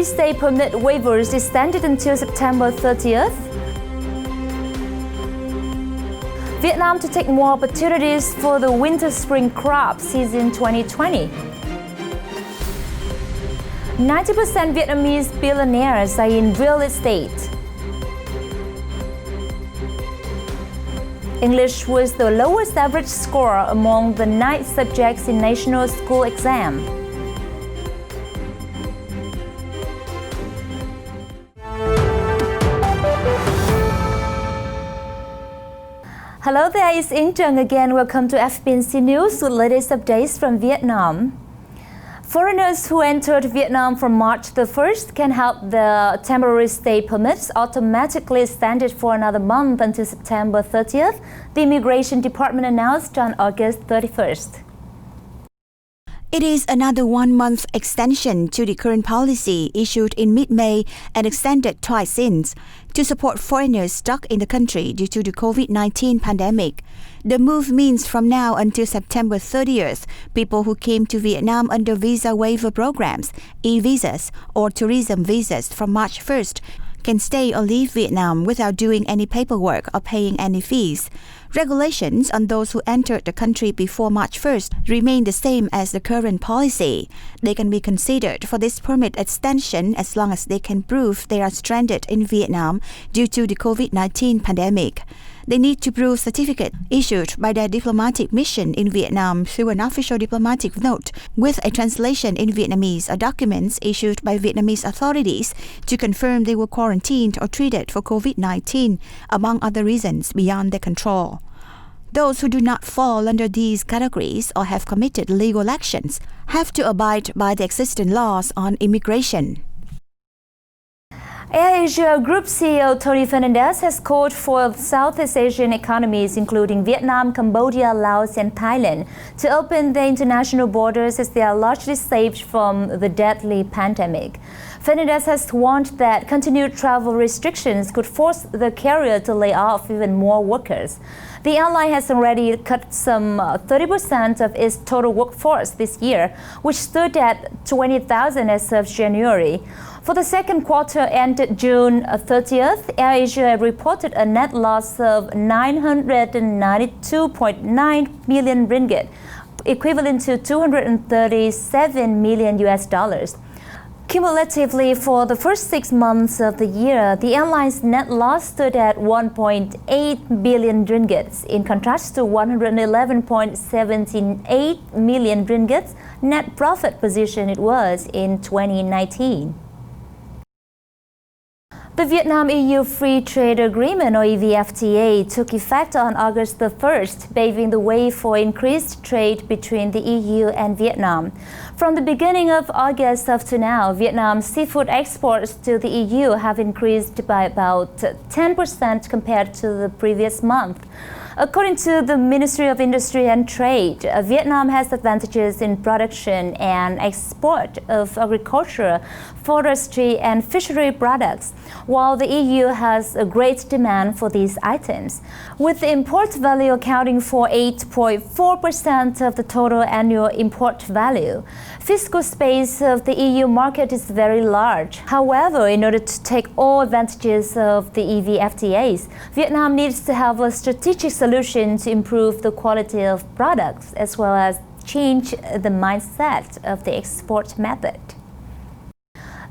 temporary stay permit waivers extended until September 30th. Vietnam to take more opportunities for the winter-spring crop season 2020. 90% Vietnamese billionaires are in real estate. English was the lowest average score among the 9 subjects in national school exam. Hello there, it's Trần again. Welcome to FBNC News with latest updates from Vietnam. Foreigners who entered Vietnam from March the 1st can have their temporary stay permits automatically extended for another month until September 30th, the Immigration Department announced on August 31st. It is another one-month extension to the current policy issued in mid-May and extended twice since to support foreigners stuck in the country due to the COVID-19 pandemic. The move means from now until September 30th, people who came to Vietnam under visa waiver programs, e-visas, or tourism visas from March 1st can stay or leave Vietnam without doing any paperwork or paying any fees. Regulations on those who entered the country before March 1st remain the same as the current policy. They can be considered for this permit extension as long as they can prove they are stranded in Vietnam due to the COVID-19 pandemic. They need to prove certificate issued by their diplomatic mission in Vietnam through an official diplomatic note with a translation in Vietnamese or documents issued by Vietnamese authorities to confirm they were quarantined or treated for COVID-19, among other reasons beyond their control. Those who do not fall under these categories or have committed legal actions have to abide by the existing laws on immigration. Airasia Group CEO Tony Fernandez has called for Southeast Asian economies, including Vietnam, Cambodia, Laos, and Thailand, to open their international borders as they are largely saved from the deadly pandemic. Fernandez has warned that continued travel restrictions could force the carrier to lay off even more workers. The airline has already cut some 30% of its total workforce this year, which stood at 20,000 as of January. For the second quarter ended June 30th, Airasia reported a net loss of 992.9 million ringgit, equivalent to $237 million. Cumulatively, for the first 6 months of the year, the airline's net loss stood at 1.8 billion ringgit, in contrast to 111.78 million ringgit net profit position it was in 2019. The Vietnam-EU Free Trade Agreement, or EVFTA, took effect on August the 1st, paving the way for increased trade between the EU and Vietnam. From the beginning of August up to now, Vietnam's seafood exports to the EU have increased by about 10% compared to the previous month. According to the Ministry of Industry and Trade, Vietnam has advantages in production and export of agriculture, forestry, and fishery products, while the EU has a great demand for these items, with the import value accounting for 8.4% of the total annual import value. Fiscal space of the EU market is very large. However, in order to take all advantages of the EVFTAs, Vietnam needs to have a strategic solution to improve the quality of products as well as change the mindset of the export method.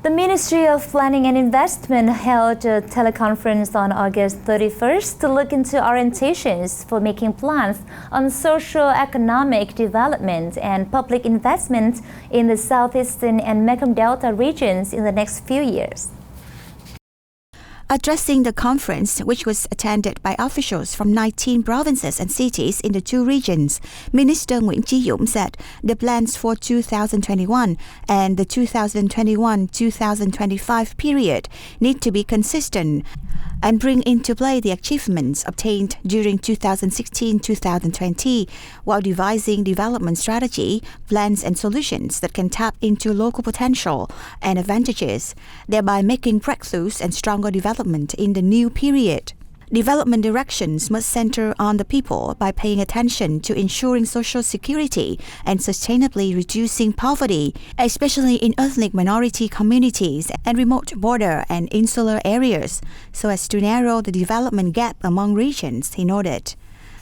The Ministry of Planning and Investment held a teleconference on August 31st to look into orientations for making plans on socio-economic development and public investment in the southeastern and Mekong Delta regions in the next few years. Addressing the conference, which was attended by officials from 19 provinces and cities in the two regions, Minister Nguyễn Chí Dũng said the plans for 2021 and the 2021-2025 period need to be consistent and bring into play the achievements obtained during 2016-2020 while devising development strategy, plans and solutions that can tap into local potential and advantages, thereby making breakthroughs and stronger development in the new period. Development directions must center on the people by paying attention to ensuring social security and sustainably reducing poverty, especially in ethnic minority communities and remote border and insular areas, so as to narrow the development gap among regions, he noted.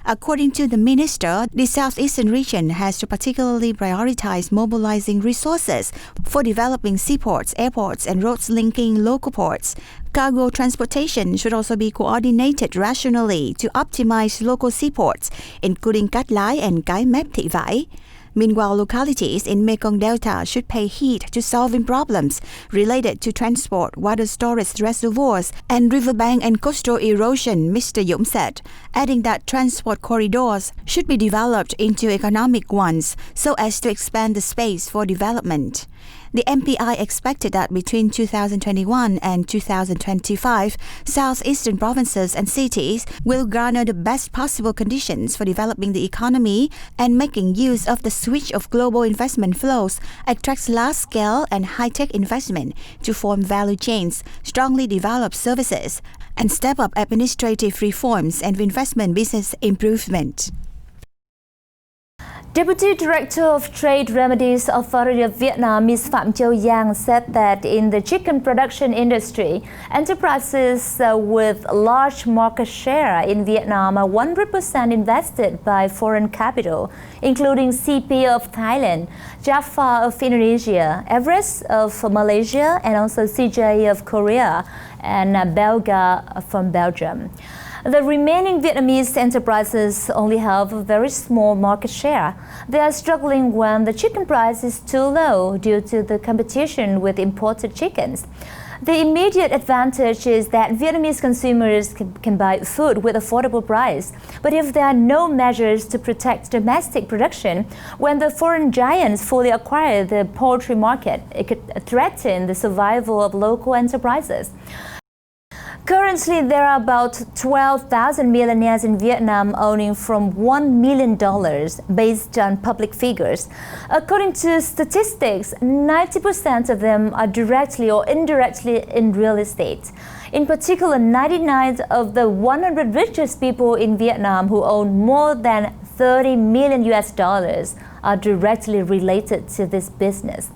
According to the minister, the southeastern region has to particularly prioritize mobilizing resources for developing seaports, airports, and roads linking local ports. Cargo transportation should also be coordinated rationally to optimize local seaports, including Cát Lái and Cái Mép Thị Vải. Meanwhile, localities in Mekong Delta should pay heed to solving problems related to transport, water storage reservoirs, and riverbank and coastal erosion, Mr. Dũng said, adding that transport corridors should be developed into economic ones so as to expand the space for development. The MPI expected that between 2021 and 2025, southeastern provinces and cities will garner the best possible conditions for developing the economy and making use of the switch of global investment flows, attracts large-scale and high-tech investment to form value chains, strongly develop services, and step up administrative reforms and investment business improvement. Deputy Director of Trade Remedies Authority of Vietnam, Ms. Phạm Châu Giang, said that in the chicken production industry, enterprises with large market share in Vietnam are 100% invested by foreign capital, including CP of Thailand, Jaffa of Indonesia, Everest of Malaysia, and also CJ of Korea, and Belga from Belgium. The remaining Vietnamese enterprises only have a very small market share. They are struggling when the chicken price is too low due to the competition with imported chickens. The immediate advantage is that Vietnamese consumers can buy food with affordable price. But if there are no measures to protect domestic production, when the foreign giants fully acquire the poultry market, it could threaten the survival of local enterprises. Currently, there are about 12,000 millionaires in Vietnam owning from $1 million based on public figures. According to statistics, 90% of them are directly or indirectly in real estate. In particular, 99 of the 100 richest people in Vietnam who own more than 30 million US dollars are directly related to this business.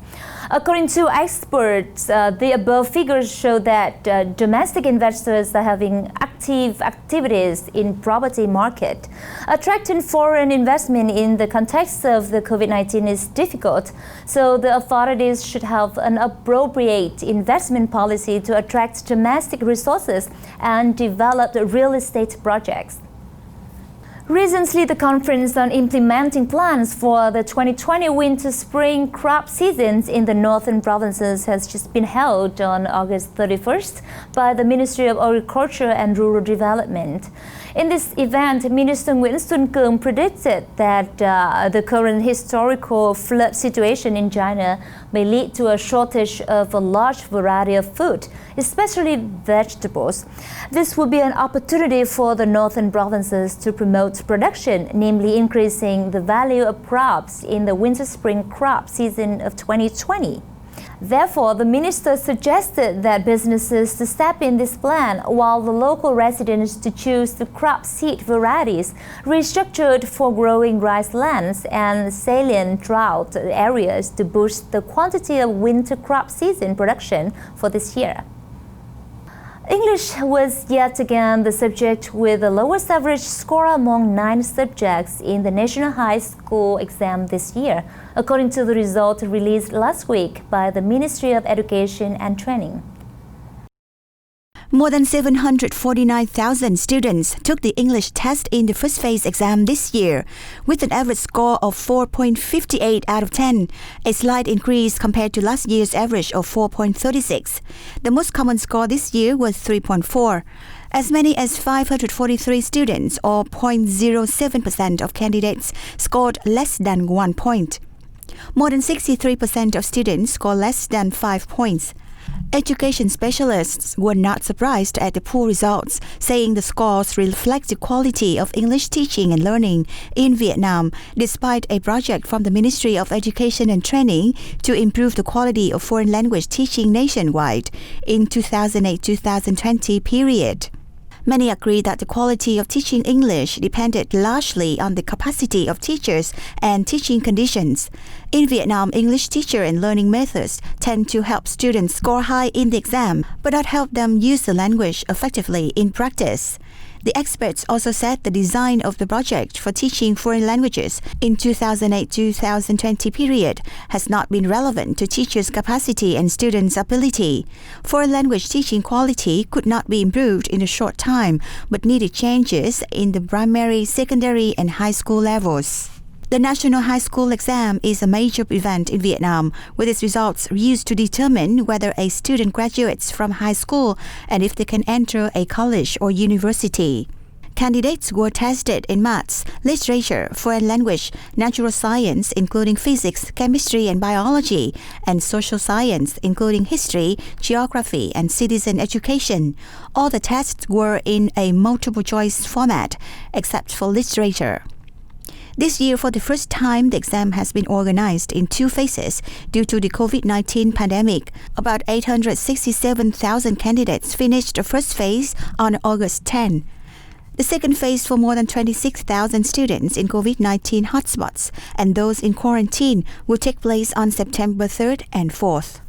According to experts, the above figures show that domestic investors are having active activities in property market. Attracting foreign investment in the context of the COVID-19 is difficult, so the authorities should have an appropriate investment policy to attract domestic resources and develop real estate projects. Recently, the Conference on Implementing Plans for the 2020 winter-spring crop seasons in the northern provinces has just been held on August 31st by the Ministry of Agriculture and Rural Development. In this event, Minister Nguyễn Xuân Cường predicted that the current historical flood situation in China may lead to a shortage of a large variety of food, especially vegetables. This will be an opportunity for the northern provinces to promote production, namely increasing the value of crops in the winter-spring crop season of 2020. Therefore, the minister suggested that businesses to step in this plan, while the local residents to choose the crop seed varieties restructured for growing rice lands and salient drought areas to boost the quantity of winter crop season production for this year. English was yet again the subject with the lowest average score among 9 subjects in the National High School exam this year, according to the result released last week by the Ministry of Education and Training. More than 749,000 students took the English test in the first phase exam this year, with an average score of 4.58 out of 10, a slight increase compared to last year's average of 4.36. The most common score this year was 3.4. As many as 543 students, or 0.07% of candidates, scored less than 1 point. More than 63% of students scored less than 5 points. Education specialists were not surprised at the poor results, saying the scores reflect the quality of English teaching and learning in Vietnam, despite a project from the Ministry of Education and Training to improve the quality of foreign language teaching nationwide in 2008-2020 period. Many agree that the quality of teaching English depended largely on the capacity of teachers and teaching conditions. In Vietnam, English teacher and learning methods tend to help students score high in the exam, but not help them use the language effectively in practice. The experts also said the design of the project for teaching foreign languages in 2008-2020 period has not been relevant to teachers' capacity and students' ability. Foreign language teaching quality could not be improved in a short time, but needed changes in the primary, secondary, and high school levels. The National High School Exam is a major event in Vietnam, with its results used to determine whether a student graduates from high school and if they can enter a college or university. Candidates were tested in maths, literature, foreign language, natural science, including physics, chemistry, and biology, and social science, including history, geography, and citizen education. All the tests were in a multiple-choice format, except for literature. This year, for the first time, the exam has been organized in two phases due to the COVID-19 pandemic. About 867,000 candidates finished the first phase on August 10. The second phase for more than 26,000 students in COVID-19 hotspots and those in quarantine will take place on September 3rd and 4th.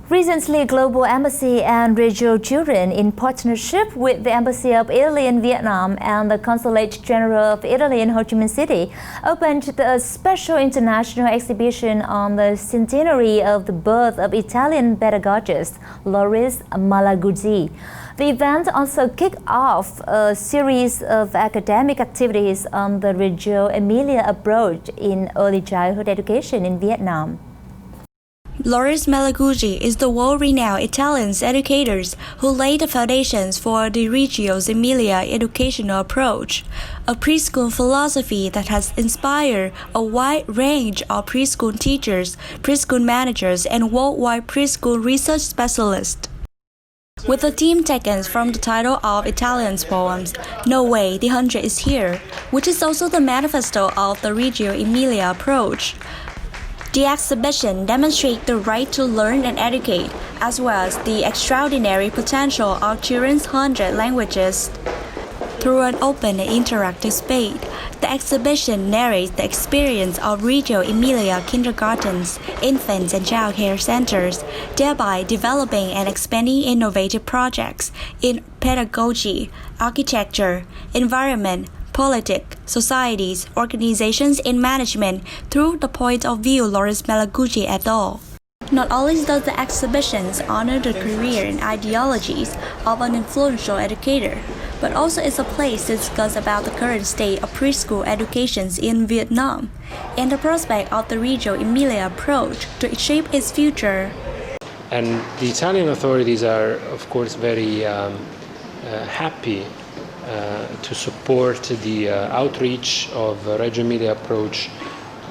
Recently, Global Embassy and Regional Children, in partnership with the Embassy of Italy in Vietnam and the Consulate General of Italy in Ho Chi Minh City, opened a special international exhibition on the centenary of the birth of Italian pedagogist Loris Malaguzzi. The event also kicked off a series of academic activities on the Reggio Emilia approach in early childhood education in Vietnam. Loris Malaguzzi is the world-renowned Italian educator who laid the foundations for the Reggio Emilia educational approach, a preschool philosophy that has inspired a wide range of preschool teachers, preschool managers, and worldwide preschool research specialists. With a theme taken from the title of Italian's poems, No Way, the 100 is Here, which is also the manifesto of the Reggio Emilia approach. The exhibition demonstrates the right to learn and educate, as well as the extraordinary potential of children's 100 languages. Through an open and interactive space, the exhibition narrates the experience of Reggio Emilia kindergartens, infants, and child care centers, thereby developing and expanding innovative projects in pedagogy, architecture, environment, politics, societies, organizations, and management through the point of view Loris Malaguzzi et al. Not only does the exhibitions honor the career and ideologies of an influential educator, but also is a place to discuss about the current state of preschool education in Vietnam and the prospect of the Reggio Emilia approach to shape its future. And the Italian authorities are, of course, very happy to support the outreach of Reggio Emilia approach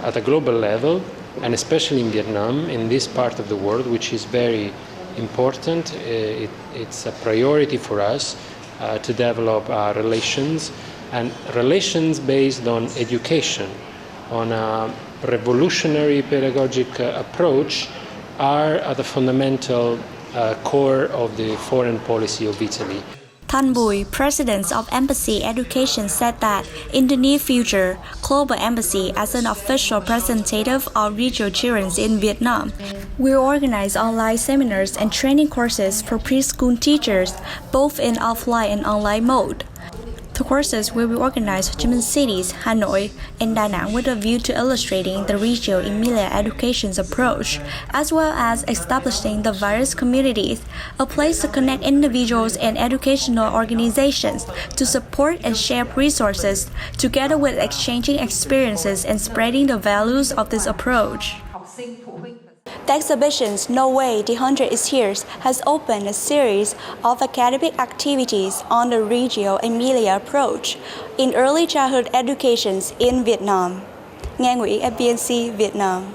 at a global level, and especially in Vietnam, in this part of the world, which is very important. It's a priority for us to develop our relations, and relations based on education, on a revolutionary pedagogic approach, are at the fundamental core of the foreign policy of Italy. Thanh Bùi, president of Embassy Education, said that in the near future, Global Embassy, as an official representative of Reggio children in Vietnam, will organize online seminars and training courses for preschool teachers, both in offline and online mode. The courses will be organized in Ho Chi Minh cities, Hanoi, and Da Nang with a view to illustrating the Reggio Emilia education's approach, as well as establishing the various communities, a place to connect individuals and educational organizations to support and share resources, together with exchanging experiences and spreading the values of this approach. The exhibition's No Way, the 100 is Here has opened a series of academic activities on the Reggio Emilia approach in early childhood education in Vietnam. Nghe Nguyễn, FBNC, Việt Nam.